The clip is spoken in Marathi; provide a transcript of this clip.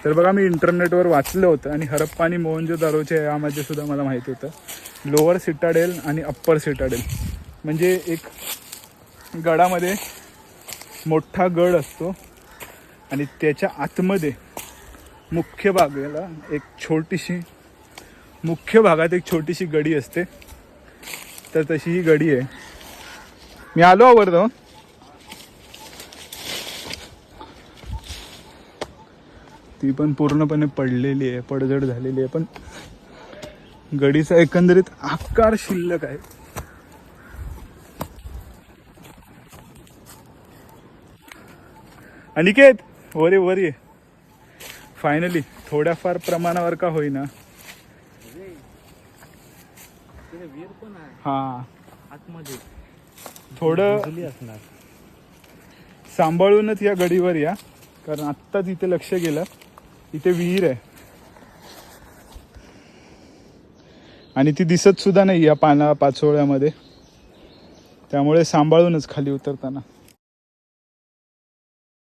तर बघा मी इंटरनेटवर वाचलं होतं आणि हरप्पा आणि मोहनजोदारोच्या यामध्ये सुद्धा मला माहिती होतं लोअर सिटाडेल आणि अप्पर सिटाडेल म्हणजे एक गडामध्ये मोठा गड असतो आणि त्याच्या आतमध्ये मुख्य भागात एक छोटीशी गडी असते. तर तशी ही गडी आहे. मी आलो आवडतो. ती पण पूर्णपणे पडलेली आहे, पडझड झालेली आहे, पण गडीचा एकंदरीत आकार शिल्लक आहे. अनिकेत वरे वरे फायनली थोड्याफार प्रमाणावर का होईना. हा आतमध्ये थोडं असणार. सांभाळूनच या गडीवर या, कारण आत्ताच इथे लक्ष गेलं इथे विहीर आहे आणि ती दिसत सुद्धा नाही या पाचोळ्यामध्ये. त्यामुळे सांभाळूनच खाली उतरताना.